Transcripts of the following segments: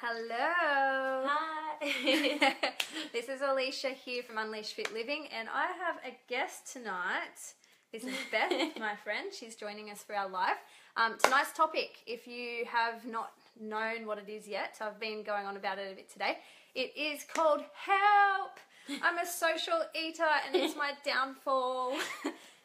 Hello. Hi. This is Alicia here from Unleash Fit Living, and I have a guest tonight. This is Beth, my friend. She's joining us for our live. Tonight's topic, if you have not known what it is yet, I've been going on about it a bit today. It is called Help! I'm a social eater and it's my downfall.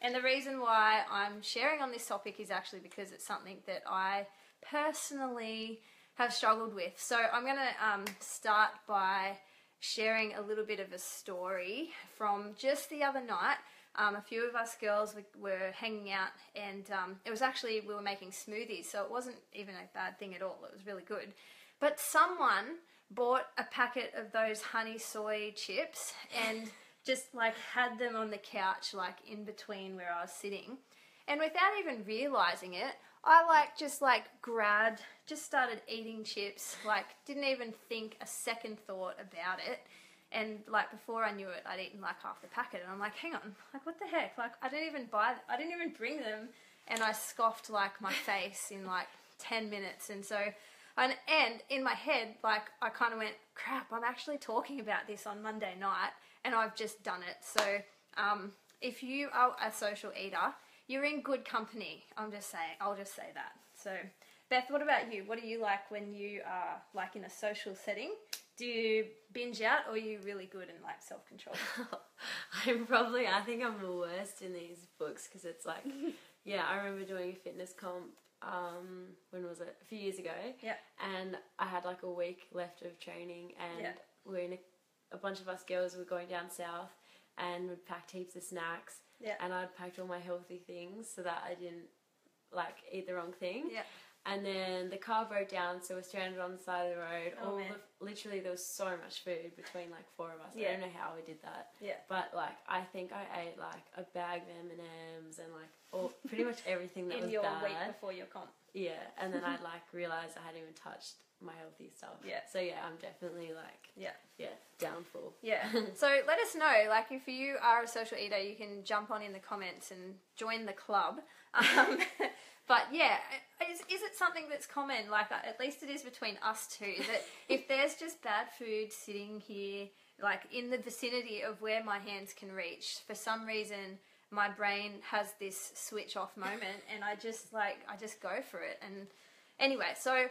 And the reason why I'm sharing on this topic is actually because it's something that I personally have struggled with. So I'm going to start by sharing a little bit of a story from just the other night. A few of us girls were hanging out, and it was actually, we were making smoothies, so it wasn't even a bad thing at all. It was really good. But someone bought a packet of those honey soy chips and just like had them on the couch, like in between where I was sitting. And without even realizing it, I just grabbed, just started eating chips, like didn't even think a second thought about it. And like before I knew it, I'd eaten like half the packet, and I'm like, hang on, like what the heck? Like I didn't even bring them, and I scoffed like my face in like 10 minutes. And so, and in my head, like I kind of went, crap, I'm actually talking about this on Monday night, and I've just done it. So if you are a social eater, you're in good company. I'll just say that. So Beth, what about you? What do you like when you are like in a social setting? Do you binge out, or are you really good in like self-control? I think I'm the worst in these books, because it's like, yeah, I remember doing a fitness comp, when was it? A few years ago. Yeah. And I had like a week left of training, and we're in a bunch of us girls were going down south, and we'd packed heaps of snacks. Yeah. And I'd packed all my healthy things so that I didn't like eat the wrong thing. Yeah. And then the car broke down, so we're stranded on the side of the road. Literally, there was so much food between like four of us. I don't know how we did that. Yeah. But like, I think I ate like a bag of M&Ms and like pretty much everything that in was your bad. week before your comp. Yeah, and then I'd like realised I hadn't even touched my healthy stuff. Yeah. So yeah, I'm definitely like downfall. Yeah. So let us know, like if you are a social eater, you can jump on in the comments and join the club. But yeah, is it something that's common? Like at least it is between us two, that if there's just bad food sitting here, like in the vicinity of where my hands can reach, for some reason my brain has this switch off moment, and I just go for it. And anyway, so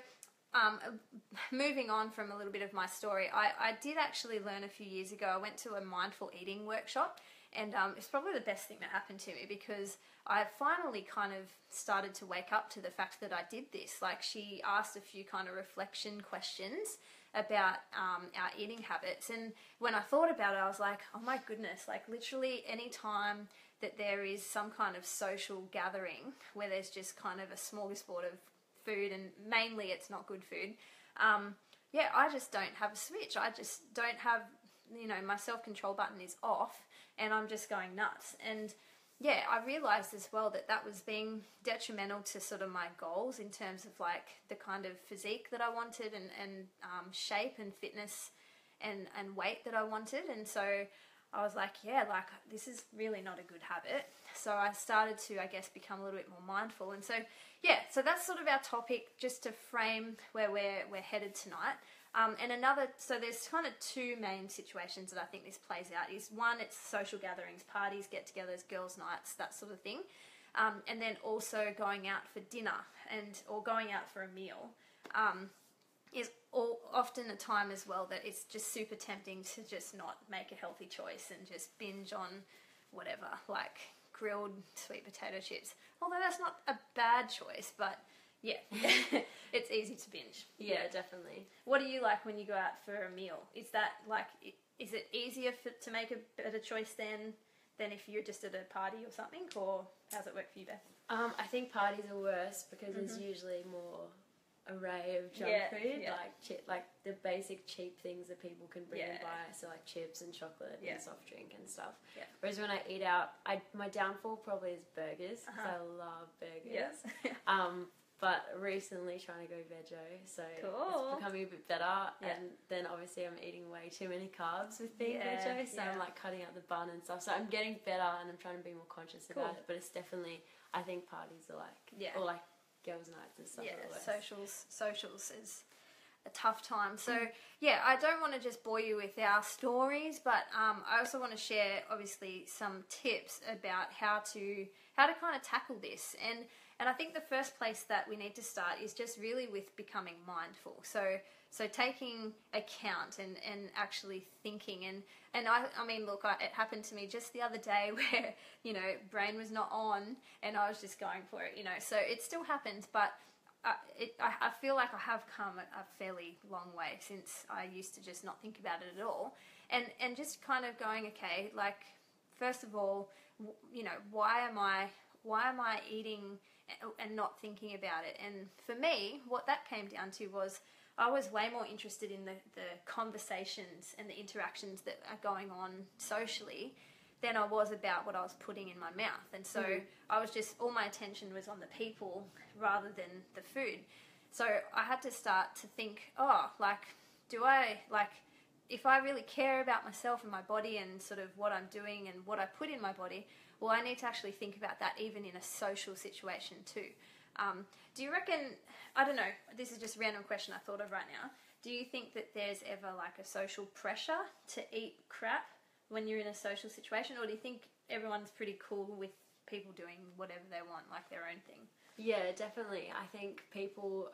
moving on from a little bit of my story, I did actually learn a few years ago. I went to a mindful eating workshop, and it's probably the best thing that happened to me, because I finally kind of started to wake up to the fact that I did this. Like, she asked a few kind of reflection questions about our eating habits, and when I thought about it, I was like, oh my goodness, like literally any time that there is some kind of social gathering where there's just kind of a smorgasbord of food, and mainly it's not good food, I just don't have a switch. I just don't have, my self-control button is off, and I'm just going nuts. And yeah, I realised as well that was being detrimental to sort of my goals in terms of like the kind of physique that I wanted, and shape and fitness and weight that I wanted. And so I was like, yeah, like this is really not a good habit. So I started to, I guess, become a little bit more mindful. And so, yeah, so that's sort of our topic, just to frame where we're headed tonight. So there's kind of two main situations that I think this plays out. Is one, it's social gatherings, parties, get-togethers, girls' nights, that sort of thing. And then also going out for dinner or going out for a meal is often a time as well that it's just super tempting to just not make a healthy choice and just binge on whatever, like grilled sweet potato chips. Although that's not a bad choice, but yeah, it's easy to binge. Yeah, definitely. What do you like when you go out for a meal? Is that like, is it easier to make a better choice than if you're just at a party or something, or how's it work for you, Beth? I think parties are worse because there's usually more array of junk food, like the basic cheap things that people can bring and buy, so like chips and chocolate and soft drink and stuff. Yeah. Whereas when I eat out, my downfall probably is burgers, because I love burgers. Yes. But recently trying to go veggie, so it's becoming a bit better. Yeah. And then obviously I'm eating way too many carbs with being veggie, so I'm like cutting out the bun and stuff. So I'm getting better, and I'm trying to be more conscious about it. But it's definitely, I think parties are like, or like girls' nights and stuff. Yeah, socials is tough time. So yeah, I don't want to just bore you with our stories, but I also want to share obviously some tips about how to kind of tackle this. And I think the first place that we need to start is just really with becoming mindful. So taking account and actually thinking and I mean, look, it happened to me just the other day where, you know, brain was not on and I was just going for it, you know. So it still happens, but I feel like I have come a fairly long way since I used to just not think about it at all. And just kind of going, okay, like, first of all, you know, why am I eating and not thinking about it? And for me, what that came down to was I was way more interested in the conversations and the interactions that are going on socially than I was about what I was putting in my mouth. And so I was just, all my attention was on the people rather than the food. So I had to start to think, if I really care about myself and my body and sort of what I'm doing and what I put in my body, well, I need to actually think about that even in a social situation too. Do you reckon, I don't know, this is just a random question I thought of right now, do you think that there's ever like a social pressure to eat crap when you're in a social situation, or do you think everyone's pretty cool with people doing whatever they want, like their own thing? Yeah, definitely. I think people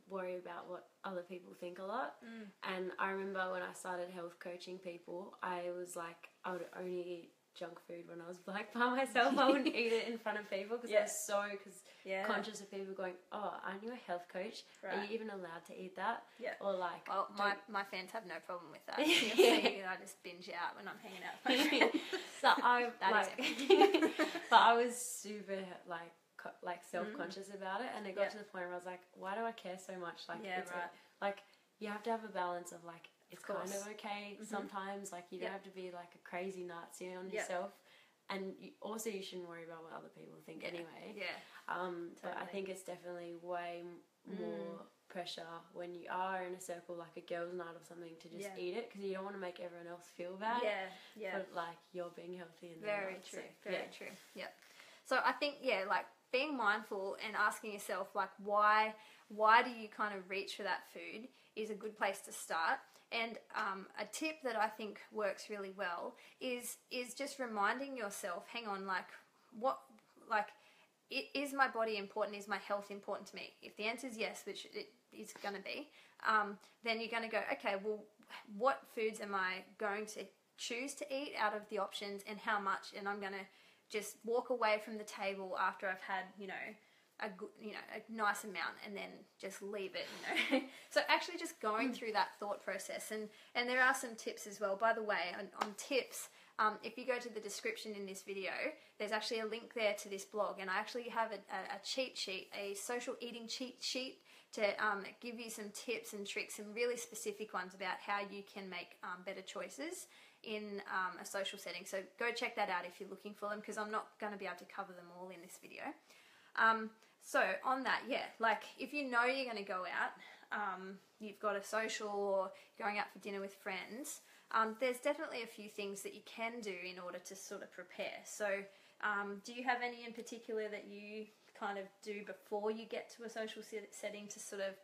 worry about what other people think a lot. And I remember when I started health coaching people, I was like, I would only eat junk food when I was like by myself. I wouldn't eat it in front of people because I was so conscious of people going, oh, aren't you a health coach? Right. Are you even allowed to eat that? Yeah. Or like, well, my fans have no problem with that. You'll see, I just binge out when I'm hanging out with my friends. So but I was super like self-conscious about it, and it got to the point where I was like, why do I care so much? Like, like you have to have a balance of like, it's kind of okay sometimes, like you don't have to be like a crazy Nazi on yourself, and you shouldn't worry about what other people think anyway. But I think it's definitely way more pressure when you are in a circle like a girls' night or something to just eat it, because you don't want to make everyone else feel bad. But like you're being healthy and very true. So I think like being mindful and asking yourself like why do you kind of reach for that food is a good place to start. And a tip that I think works really well is just reminding yourself, hang on, is my body important? Is my health important to me? If the answer is yes, which it is going to be, then you're going to go, okay, well, what foods am I going to choose to eat out of the options and how much? And I'm going to just walk away from the table after I've had, a nice amount, and then just leave it, So actually just going through that thought process. And there are some tips as well. By the way, on tips, if you go to the description in this video, there's actually a link there to this blog, and I actually have a cheat sheet, a social eating cheat sheet to give you some tips and tricks, some really specific ones about how you can make better choices in a social setting. So go check that out if you're looking for them, because I'm not going to be able to cover them all in this video. So on that, like if you know you're going to go out, you've got a social or going out for dinner with friends, there's definitely a few things that you can do in order to sort of prepare. So do you have any in particular that you kind of do before you get to a social setting to sort of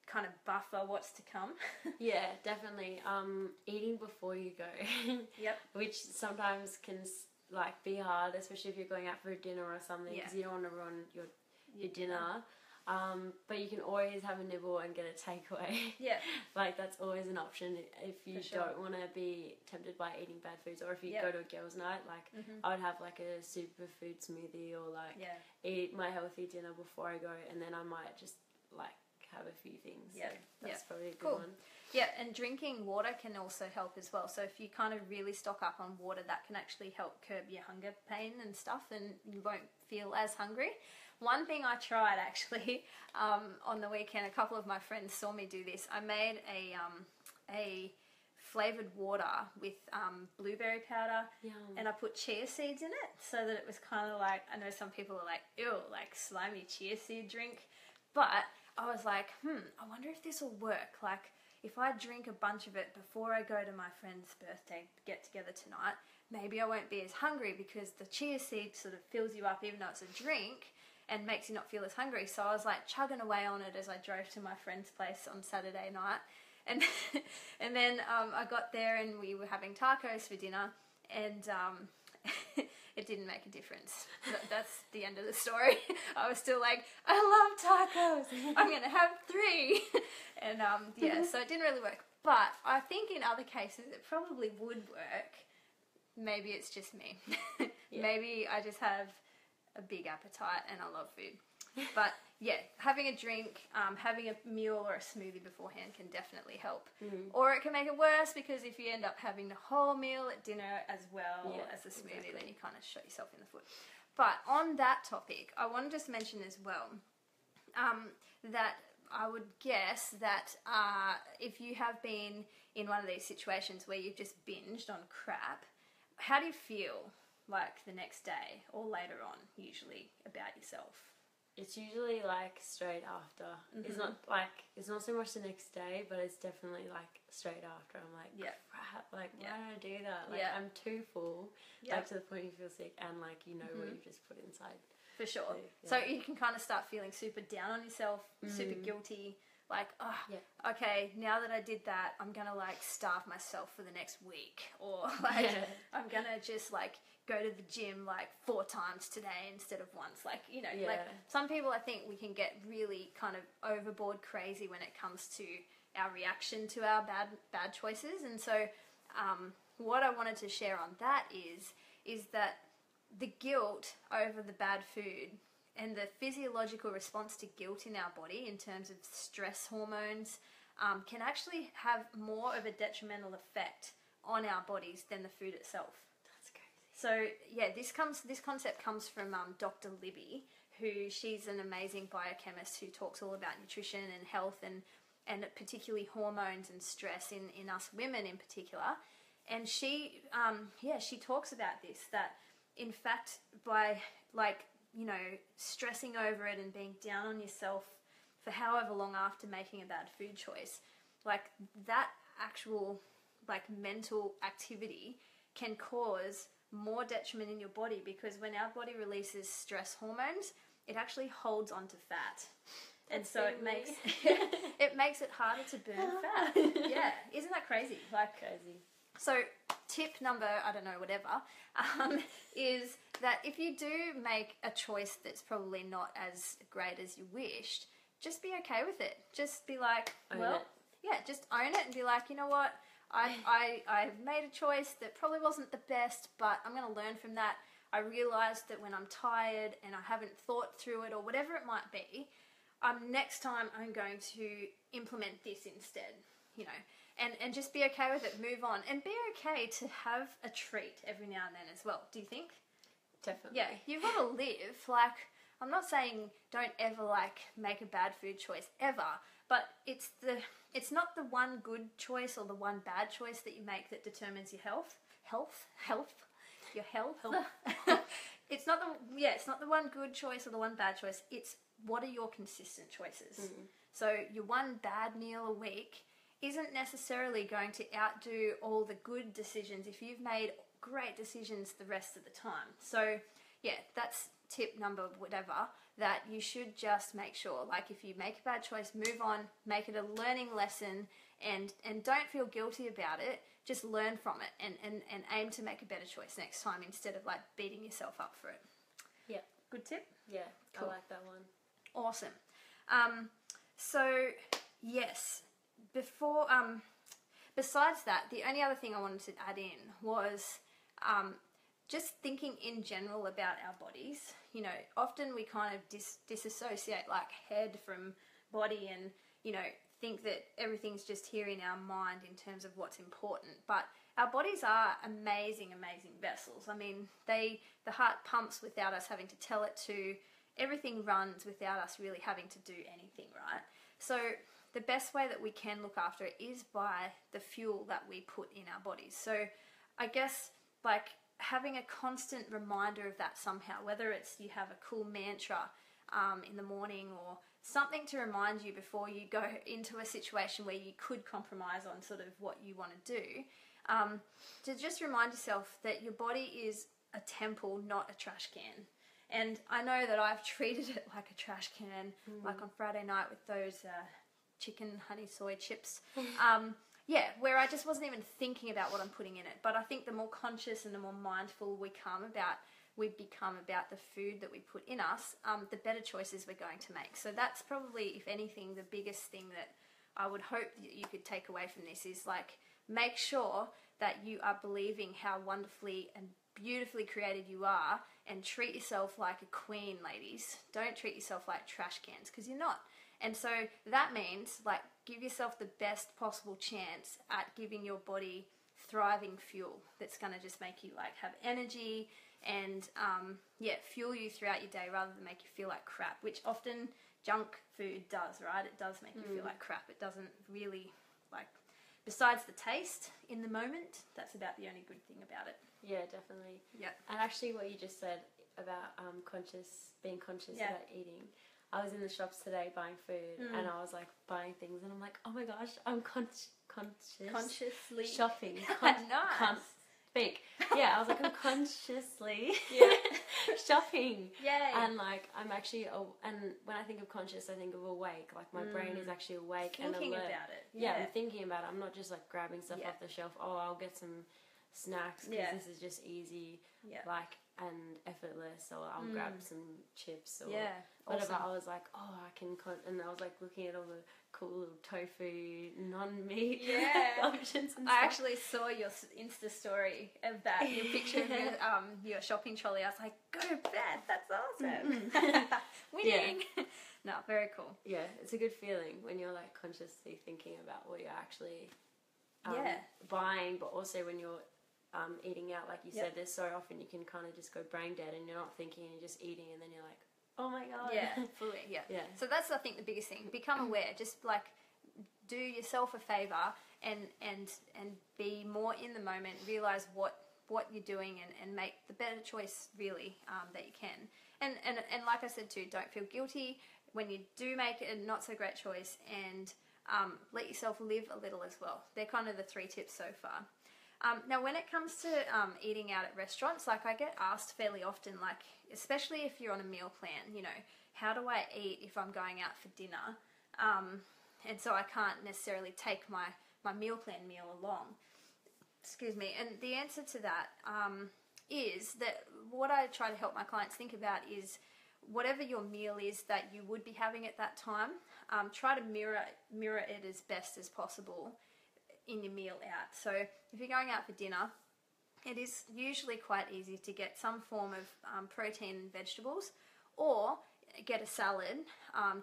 kind of buffer what's to come? Yeah, definitely. Eating before you go. Which sometimes can like be hard, especially if you're going out for a dinner or something, because you don't want to ruin your dinner. But you can always have a nibble and get a takeaway. Like that's always an option if you don't want to be tempted by eating bad foods, or if you go to a girls' night, like I would have like a superfood smoothie, or like eat my healthy dinner before I go, and then I might just like have a few things. So that's probably a good one. Yeah, and drinking water can also help as well. So if you kind of really stock up on water, that can actually help curb your hunger pain and stuff, and you won't feel as hungry. One thing I tried actually on the weekend, a couple of my friends saw me do this. I made a flavoured water with blueberry powder, and I put chia seeds in it, so that it was kind of like, I know some people are like, ew, like slimy chia seed drink, but I was like, I wonder if this will work. Like, if I drink a bunch of it before I go to my friend's birthday get together tonight, maybe I won't be as hungry, because the chia seed sort of fills you up even though it's a drink, and makes you not feel as hungry. So I was like chugging away on it as I drove to my friend's place on Saturday night. And and then I got there and we were having tacos for dinner, and it didn't make a difference. That's the end of the story. I was still like, I love tacos. I'm going to have 3. And yeah, so it didn't really work. But I think in other cases it probably would work. Maybe it's just me. Yeah. Maybe I just have a big appetite and I love food. But yeah, having a drink, having a meal or a smoothie beforehand can definitely help. Or it can make it worse, because if you end up having the whole meal at dinner as well as the smoothie, then you kind of shot yourself in the foot. But on that topic, I want to just mention as well that I would guess that if you have been in one of these situations where you've just binged on crap, how do you feel like the next day or later on, usually, about yourself? It's usually like straight after. It's not so much the next day, but it's definitely like straight after. I'm like, crap, like why did I do that? Like I'm too full, like to the point you feel sick, and like you know what you've just put inside. For sure. So you can kind of start feeling super down on yourself, super guilty. Like, okay, now that I did that, I'm going to like starve myself for the next week. Or like, I'm going to just like go to the gym like 4 times today instead of once. Like, you know, like some people, I think we can get really kind of overboard crazy when it comes to our reaction to our bad choices. And so what I wanted to share on that is that the guilt over the bad food and the physiological response to guilt in our body in terms of stress hormones can actually have more of a detrimental effect on our bodies than the food itself. That's crazy. So yeah, this concept comes from Dr. Libby, who she's an amazing biochemist who talks all about nutrition and health and particularly hormones and stress in us women in particular. And she talks about this, that in fact by like, you know, stressing over it and being down on yourself for however long after making a bad food choice, like that actual like mental activity can cause more detriment in your body, because when our body releases stress hormones, it actually holds onto fat. And so it makes it harder to burn fat. Yeah, isn't that crazy? Like crazy. So tip number, I don't know, whatever, is that if you do make a choice that's probably not as great as you wished, just be okay with it. Just be like, just own it and be like, you know what, I've made a choice that probably wasn't the best, but I'm going to learn from that. I realised that when I'm tired and I haven't thought through it or whatever it might be, next time I'm going to implement this instead, you know. And just be okay with it, move on. And be okay to have a treat every now and then as well, do you think? Definitely. Yeah, you've got to live. Like, I'm not saying don't ever, like, make a bad food choice, ever. But it's not the one good choice or the one bad choice that you make that determines your health. Your health. It's not the one good choice or the one bad choice. It's what are your consistent choices. So your one bad meal a week isn't necessarily going to outdo all the good decisions if you've made great decisions the rest of the time. So yeah, that's tip number whatever, that you should just make sure, like if you make a bad choice, move on, make it a learning lesson, and don't feel guilty about it. Just learn from it and aim to make a better choice next time instead of like beating yourself up for it. Yeah. Good tip? Yeah, cool. I like that one. Awesome. So yes, before besides that, the only other thing I wanted to add in was just thinking in general about our bodies. You know, often we kind of disassociate like head from body and, you know, think that everything's just here in our mind in terms of what's important. But our bodies are amazing vessels. I mean, the heart pumps without us having to tell it to. Everything runs without us really having to do anything, right? So the best way that we can look after it is by the fuel that we put in our bodies. So I guess like having a constant reminder of that somehow, whether it's you have a cool mantra in the morning or something to remind you before you go into a situation where you could compromise on sort of what you want to do, to just remind yourself that your body is a temple, not a trash can. And I know that I've treated it like a trash can, like on Friday night with those chicken honey soy chips. Where I just wasn't even thinking about what I'm putting in it. But I think the more conscious and the more mindful we become about the food that we put in us, the better choices we're going to make. So that's probably, if anything, the biggest thing that I would hope that you could take away from this is like, make sure that you are believing how wonderfully and beautifully created you are, and treat yourself like a queen, ladies. Don't treat yourself like trash cans, because you're not. And so that means, like, give yourself the best possible chance at giving your body thriving fuel that's going to just make you, like, have energy and, fuel you throughout your day rather than make you feel like crap, which often junk food does, right? It does make you feel like crap. It doesn't really, like, besides the taste in the moment, that's about the only good thing about it. Yeah, definitely. Yeah. And actually what you just said about being conscious about eating. I was in the shops today buying food and I was like buying things and I'm like, oh my gosh, I'm consciously shopping. Nice. Speak. Yeah, I was like, I'm consciously shopping. Yay. And like, I'm actually, and when I think of conscious, I think of awake. Like my brain is actually awake and alert. Thinking about it. Yeah, I'm thinking about it. I'm not just like grabbing stuff off the shelf. Oh, I'll get some snacks because this is just easy, like, and effortless. Or I'll grab some chips or whatever. Awesome. I was like, oh, I can, and I was like looking at all the cool little tofu, non-meat options and stuff. I actually saw your Insta story of that, your picture of your shopping trolley. I was like, go Beth, that's awesome. Winning. Yeah. No, very cool. Yeah, it's a good feeling when you're like consciously thinking about what you're actually buying, but also when you're eating out, like you said, there's so often you can kind of just go brain dead and you're not thinking and you're just eating and then you're like, oh my god. Yeah, fully, yeah. So that's, I think, the biggest thing. Become aware. Just like do yourself a favor and be more in the moment. Realize what you're doing and make the better choice really that you can. And like I said too, don't feel guilty when you do make a not so great choice, and let yourself live a little as well. They're kind of the 3 tips so far. Now, when it comes to eating out at restaurants, like I get asked fairly often, like especially if you're on a meal plan, you know, how do I eat if I'm going out for dinner? And so I can't necessarily take my meal plan meal along. Excuse me. And the answer to that is that what I try to help my clients think about is whatever your meal is that you would be having at that time, try to mirror it as best as possible in your meal out. So if you're going out for dinner, it is usually quite easy to get some form of protein and vegetables, or get a salad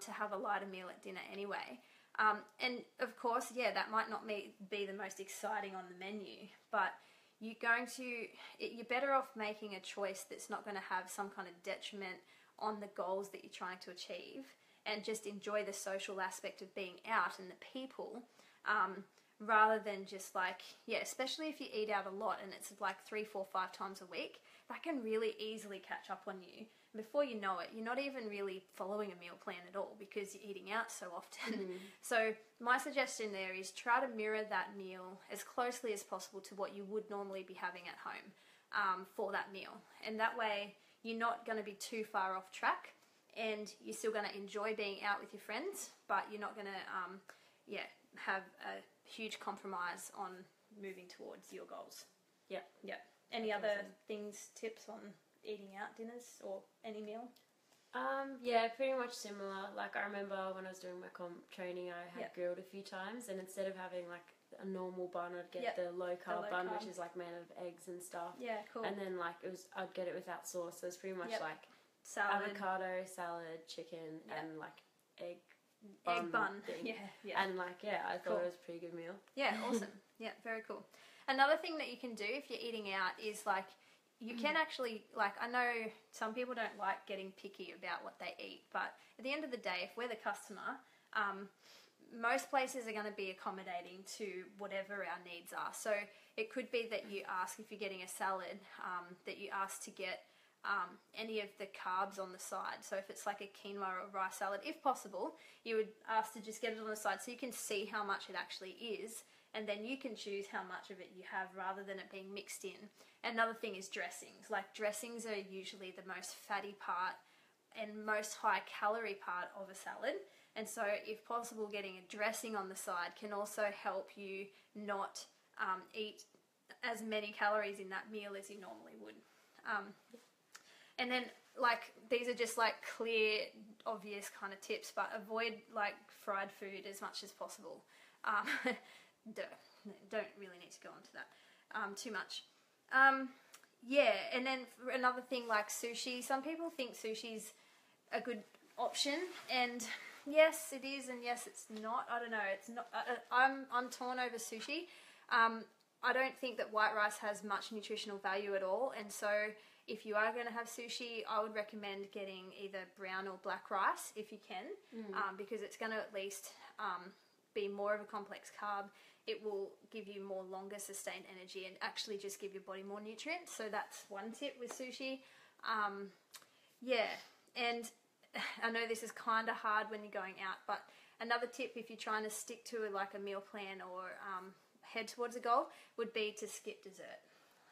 to have a lighter meal at dinner anyway. And of course, that might not be the most exciting on the menu, but you're better off making a choice that's not going to have some kind of detriment on the goals that you're trying to achieve, and just enjoy the social aspect of being out and the people, rather than just like, especially if you eat out a lot and it's like 3, 4, 5 times a week, that can really easily catch up on you. Before you know it, you're not even really following a meal plan at all because you're eating out so often. So my suggestion there is try to mirror that meal as closely as possible to what you would normally be having at home for that meal. And that way you're not going to be too far off track, and you're still going to enjoy being out with your friends, but you're not going to have a huge compromise on moving towards your goals. Yep. Any other things, tips on eating out dinners or any meal? Pretty much similar. Like I remember when I was doing my comp training, I had grilled a few times, and instead of having like a normal bun, I'd get the low carb bun, which is like made of eggs and stuff. Yeah, cool. And then like I'd get it without sauce, so it's pretty much like salad, avocado, salad, chicken, and like egg bun thing. And like I thought it was a pretty good meal. Yeah, awesome. Very cool. Another thing that you can do if you're eating out is like, you can actually, like, I know some people don't like getting picky about what they eat, but at the end of the day, if we're the customer, most places are going to be accommodating to whatever our needs are. So it could be that you ask, if you're getting a salad, that you ask to get any of the carbs on the side. So if it's like a quinoa or rice salad, if possible, you would ask to just get it on the side so you can see how much it actually is, and then you can choose how much of it you have rather than it being mixed in. Another thing is dressings. Like, dressings are usually the most fatty part and most high calorie part of a salad, and so if possible getting a dressing on the side can also help you not eat as many calories in that meal as you normally would. And then, like, these are just like clear, obvious kind of tips, but avoid like fried food as much as possible. Don't really need to go into that too much. Yeah, and then another thing like sushi. Some people think sushi's a good option, and yes, it is, and yes, it's not. I don't know. It's not. I'm torn over sushi. I don't think that white rice has much nutritional value at all, and so if you are going to have sushi, I would recommend getting either brown or black rice if you can, because it's going to at least be more of a complex carb. It will give you more longer sustained energy and actually just give your body more nutrients. So that's one tip with sushi. Yeah, and I know this is kind of hard when you're going out, but another tip if you're trying to stick to like a meal plan or head towards a goal would be to skip dessert.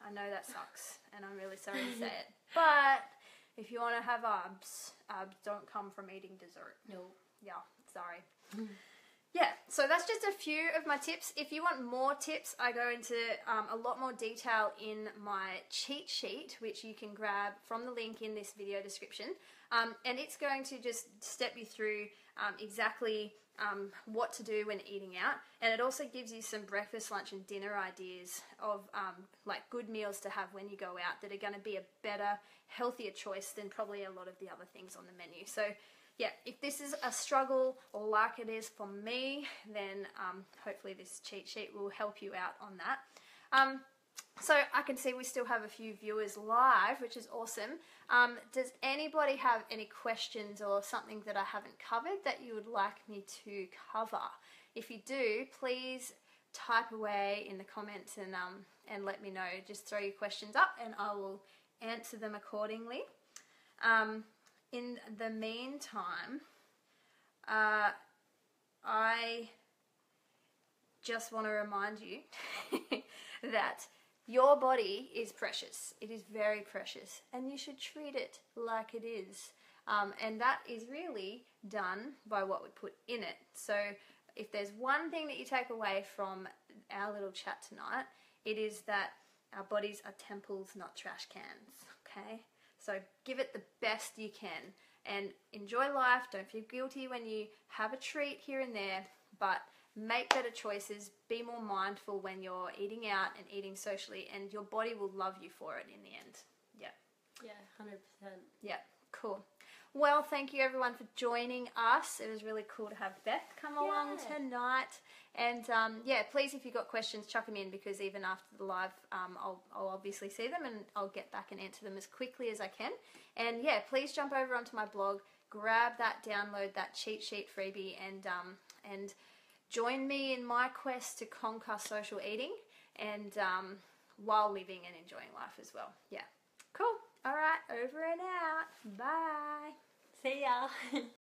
I know that sucks, and I'm really sorry to say it, but if you want to have abs don't come from eating dessert. No. Yeah, sorry. Yeah, so that's just a few of my tips. If you want more tips, I go into a lot more detail in my cheat sheet, which you can grab from the link in this video description. And it's going to just step you through exactly what to do when eating out. And it also gives you some breakfast, lunch, and dinner ideas of like good meals to have when you go out that are going to be a better, healthier choice than probably a lot of the other things on the menu. So yeah, if this is a struggle like it is for me, then hopefully this cheat sheet will help you out on that. So I can see we still have a few viewers live, which is awesome. Does anybody have any questions or something that I haven't covered that you would like me to cover? If you do, please type away in the comments and let me know. Just throw your questions up and I will answer them accordingly. In the meantime, I just want to remind you that your body is precious. It is very precious, and you should treat it like it is. And that is really done by what we put in it. So if there's one thing that you take away from our little chat tonight, it is that our bodies are temples, not trash cans, okay? So give it the best you can and enjoy life. Don't feel guilty when you have a treat here and there, but make better choices. Be more mindful when you're eating out and eating socially, and your body will love you for it in the end. Yeah. Yeah, 100%. Yeah, cool. Well, thank you everyone for joining us. It was really cool to have Beth come along tonight. And yeah, please, if you've got questions, chuck them in, because even after the live, I'll obviously see them and I'll get back and answer them as quickly as I can. And yeah, please jump over onto my blog, grab that, download that cheat sheet freebie, and join me in my quest to conquer social eating and while living and enjoying life as well. Yeah, cool. All right, over and out. Bye. See ya.